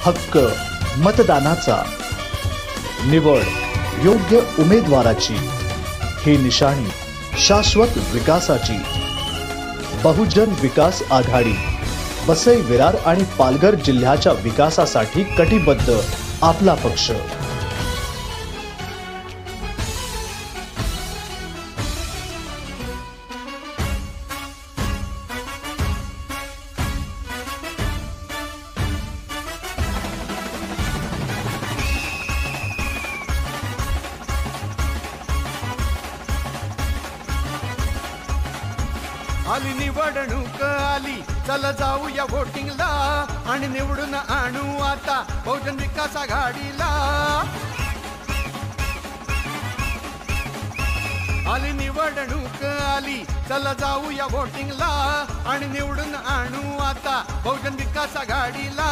हक्क मतदानाचा, निवड योग्य उमेदवाराची, ही निशाणी शाश्वत विकासाची। बहुजन विकास आघाडी वसई विरार आणि पालघर जिल्ह्याच्या विकासासाठी कटिबद्ध आपला पक्ष। आली निवडणूक आली, चला जाऊया वोटिंगला आणि निवडून आणू आता बहुजन विकास आघाडीला। आली निवडणूक आली, चला जाऊया वोटिंगला आणि निवडून आणू आता बहुजन विकास आघाडीला।